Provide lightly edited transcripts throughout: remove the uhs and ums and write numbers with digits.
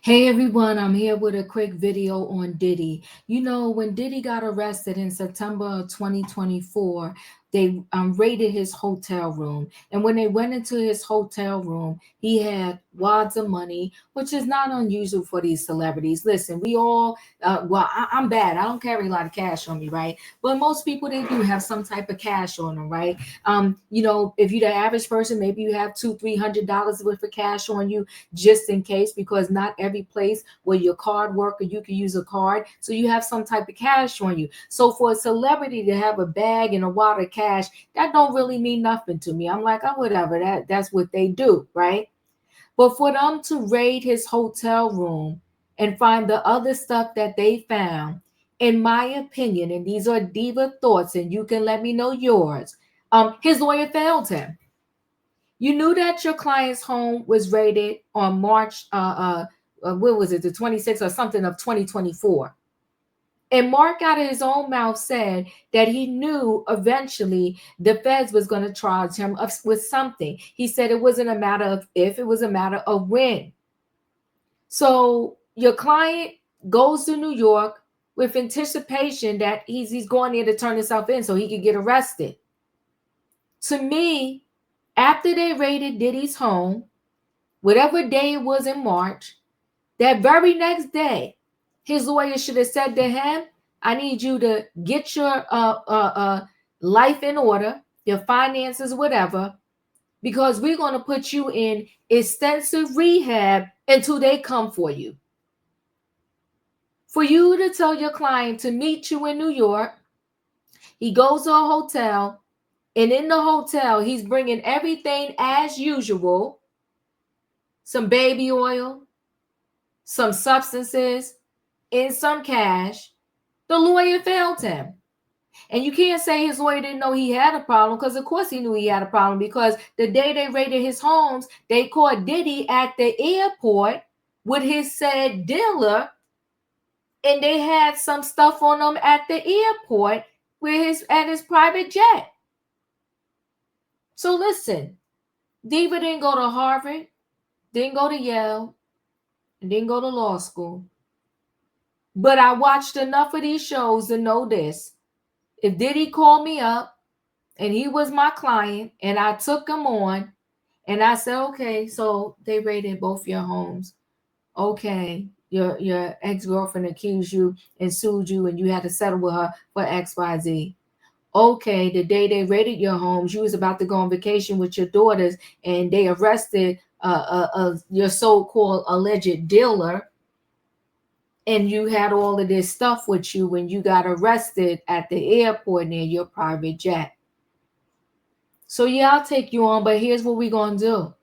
Hey everyone, I'm here with a quick video on Diddy. You know, when Diddy got arrested in September of 2024, they raided his hotel room. And when they went into his hotel room, he had wads of money, which is not unusual for these celebrities. Listen, we all, I'm bad. I don't carry a lot of cash on me, right? But most people, they do have some type of cash on them, right? If you're the average person, maybe you have $200-300 worth of cash on you just in case, because not every place where your card work or you can use a card, so you have some type of cash on you. So for a celebrity to have a bag and a wad of cash, that don't really mean nothing to me. I'm like, oh, whatever, that's what they do, right? But for them to raid his hotel room and find the other stuff that they found, in my opinion, and these are diva thoughts, and you can let me know yours, his lawyer failed him. You knew that your client's home was raided on March, what was it, the 26th or something of 2024. And Mark, out of his own mouth, said that he knew eventually the feds was going to charge him with something. He said it wasn't a matter of if, it was a matter of when. So your client goes to New York with anticipation that he's going there to turn himself in so he could get arrested. To me, after they raided Diddy's home, whatever day it was in March, that very next day, his lawyer should have said to him, I need you to get your life in order, your finances, whatever, because we're going to put you in extensive rehab until they come for you. For you to tell your client to meet you in New York, he goes to a hotel, and in the hotel, he's bringing everything as usual, some baby oil, some substances, and some cash. The lawyer failed him. And you can't say his lawyer didn't know he had a problem, because of course he knew he had a problem, because the day they raided his homes, they caught Diddy at the airport with his said dealer, and they had some stuff on them at the airport at his private jet. So listen, Diva didn't go to Harvard, didn't go to Yale, and didn't go to law school. But I watched enough of these shows to know this. If Diddy called me up and he was my client and I took him on and I said, okay, so they raided both your homes. Okay, your ex-girlfriend accused you and sued you and you had to settle with her for XYZ. Okay, the day they raided your homes, you was about to go on vacation with your daughters and they arrested your so-called alleged dealer, and you had all of this stuff with you when you got arrested at the airport near your private jet. So yeah, I'll take you on, but here's what we're gonna do.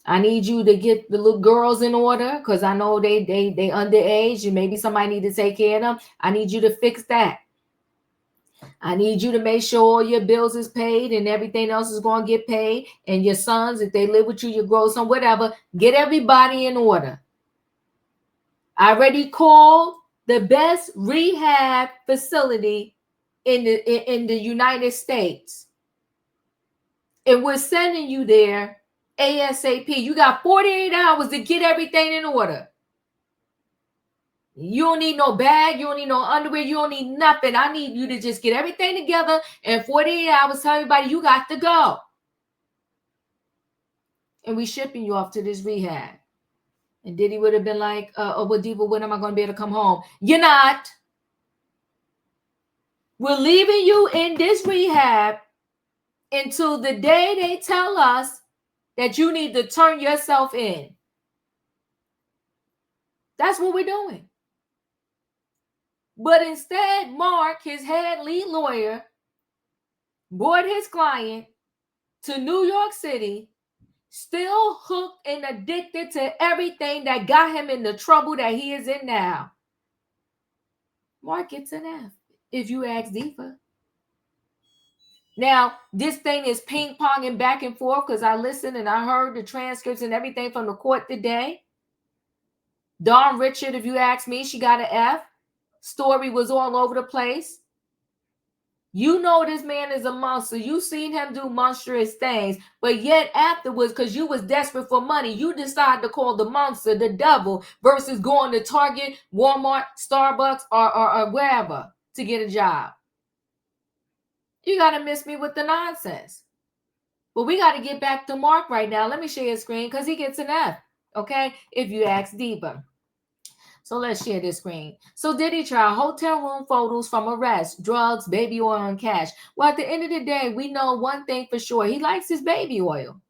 I need you to get the little girls in order, because I know they underage and maybe somebody need to take care of them. I need you to fix that. I need you to make sure all your bills is paid and everything else is going to get paid. And your sons, if they live with you, your grandson, whatever, get everybody in order. I already called the best rehab facility in the United States, and we're sending you there ASAP. You got 48 hours to get everything in order. You don't need no bag. You don't need no underwear. You don't need nothing. I need you to just get everything together in 48 hours. Tell everybody you got to go. And we shipping you off to this rehab. And Diddy would have been like, oh, well, Diva, when am I going to be able to come home? You're not. We're leaving you in this rehab until the day they tell us that you need to turn yourself in. That's what we're doing. But instead, Mark, his head lead lawyer, brought his client to New York City, still hooked and addicted to everything that got him in the trouble that he is in now. Mark gets an F, if you ask Diva. Now, this thing is ping-ponging back and forth, because I listened and I heard the transcripts and everything from the court today. Dawn Richard, if you ask me, she got an F. Story was all over the place. You know this man is a monster. You seen him do monstrous things, but yet afterwards, because you was desperate for money, you decide to call the monster the devil versus going to Target, Walmart, Starbucks, or wherever to get a job. You gotta miss me with the nonsense. But we got to get back to Mark right now. Let me share his screen because he gets an F, okay, if you ask Diva. So let's share this screen. So Diddy trial, hotel room photos from arrest, drugs, baby oil, and cash. Well, at the end of the day, we know one thing for sure. He likes his baby oil.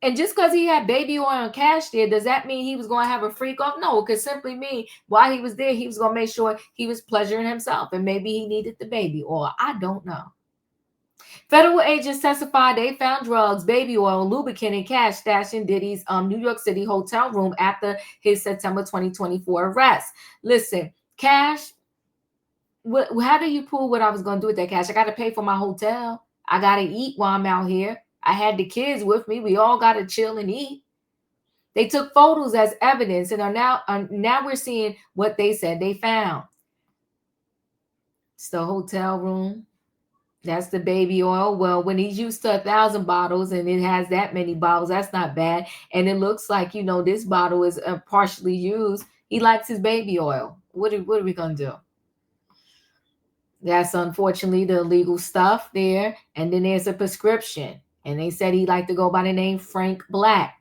And just because he had baby oil and cash there, does that mean he was going to have a freak off? No, it could simply mean while he was there, he was going to make sure he was pleasuring himself. And maybe he needed the baby oil. I don't know. Federal agents testified they found drugs, baby oil, lubricant, and cash stashed in Diddy's New York City hotel room after his September 2024 arrest. Listen, cash, how do you prove what I was going to do with that cash? I got to pay for my hotel. I got to eat while I'm out here. I had the kids with me. We all got to chill and eat. They took photos as evidence and now we're seeing what they said they found. It's the hotel room. That's the baby oil. Well, when he's used to 1,000 bottles and it has that many bottles, that's not bad. And it looks like, this bottle is partially used. He likes his baby oil. What are we going to do? That's unfortunately the illegal stuff there. And then there's a prescription. And they said he liked to go by the name Frank Black.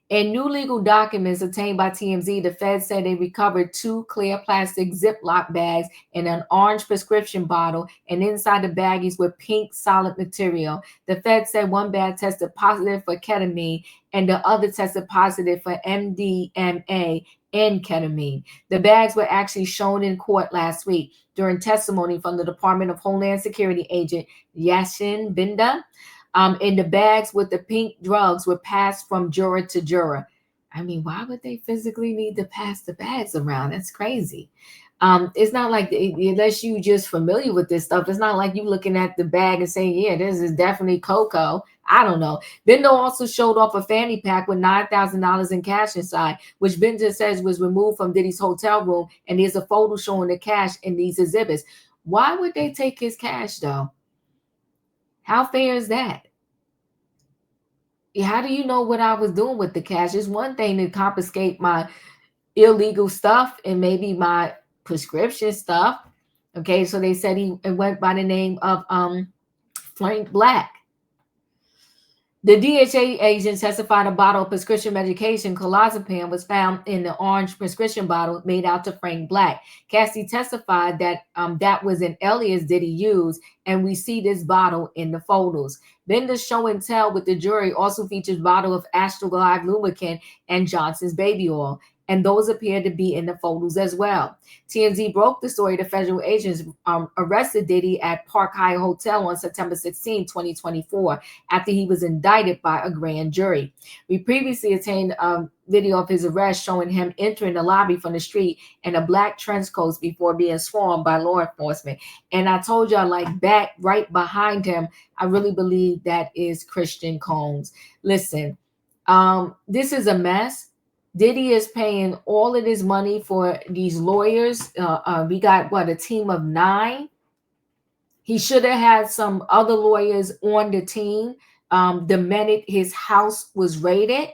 In new legal documents obtained by TMZ, the Fed said they recovered 2 clear plastic Ziploc bags and an orange prescription bottle, and inside the baggies were pink solid material. The Fed said one bag tested positive for ketamine and the other tested positive for MDMA and ketamine. The bags were actually shown in court last week during testimony from the Department of Homeland Security agent Yashin Binda. And the bags with the pink drugs were passed from juror to juror. I mean, why would they physically need to pass the bags around? That's crazy. It's not like, unless you just familiar with this stuff, it's not like you looking at the bag and saying, yeah, this is definitely cocoa. I don't know. Bendo also showed off a fanny pack with $9,000 in cash inside, which Bendo says was removed from Diddy's hotel room. And there's a photo showing the cash in these exhibits. Why would they take his cash, though? How fair is that? How do you know what I was doing with the cash? It's one thing to confiscate my illegal stuff and maybe my prescription stuff. Okay, so they said he went by the name of Frank Black. The DHA agent testified a bottle of prescription medication, clozapam, was found in the orange prescription bottle made out to Frank Black. Cassie testified that that was an alias Diddy used, and we see this bottle in the photos. Bender's show and tell with the jury also features bottle of Astroglide lubricant and Johnson's baby oil, and those appear to be in the photos as well. TMZ broke the story. The federal agents arrested Diddy at Park Hyatt Hotel on September 16, 2024, after he was indicted by a grand jury. We previously obtained a video of his arrest showing him entering the lobby from the street in a black trench coat before being swarmed by law enforcement. And I told y'all, like, back right behind him, I really believe that is Christian Combs. Listen, this is a mess. Diddy is paying all of this money for these lawyers. We got, a team of 9. He should have had some other lawyers on the team the minute his house was raided.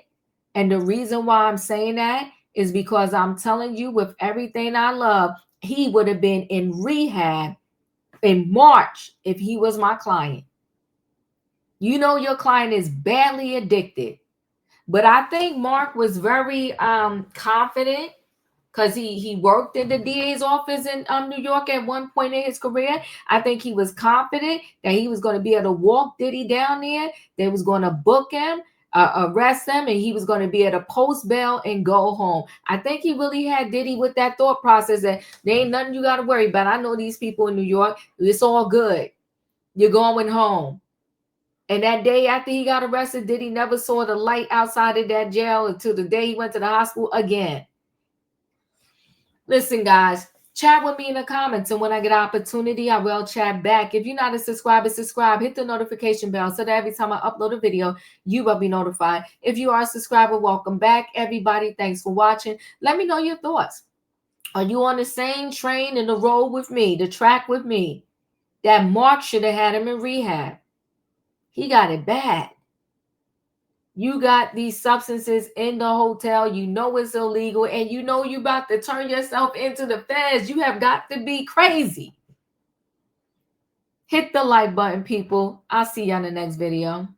And the reason why I'm saying that is because I'm telling you, with everything I love, he would have been in rehab in March if he was my client. You know your client is badly addicted. But I think Mark was very confident because he worked in the DA's office in New York at one point in his career. I think he was confident that he was going to be able to walk Diddy down there. They was going to book him, arrest him, and he was going to be able to post bail and go home. I think he really had Diddy with that thought process that there ain't nothing you got to worry about. I know these people in New York. It's all good. You're going home. And that day after he got arrested, Diddy never saw the light outside of that jail until the day he went to the hospital again. Listen, guys, chat with me in the comments. And when I get an opportunity, I will chat back. If you're not a subscriber, subscribe. Hit the notification bell so that every time I upload a video, you will be notified. If you are a subscriber, welcome back, everybody. Thanks for watching. Let me know your thoughts. Are you on the same train in the road with me, the track with me? that Marc should have had him in rehab. He got it bad. You got these substances in the hotel, you know it's illegal, and you know you about to turn yourself into the feds. You have got to be crazy. Hit the like button, people. I'll see you on the next video.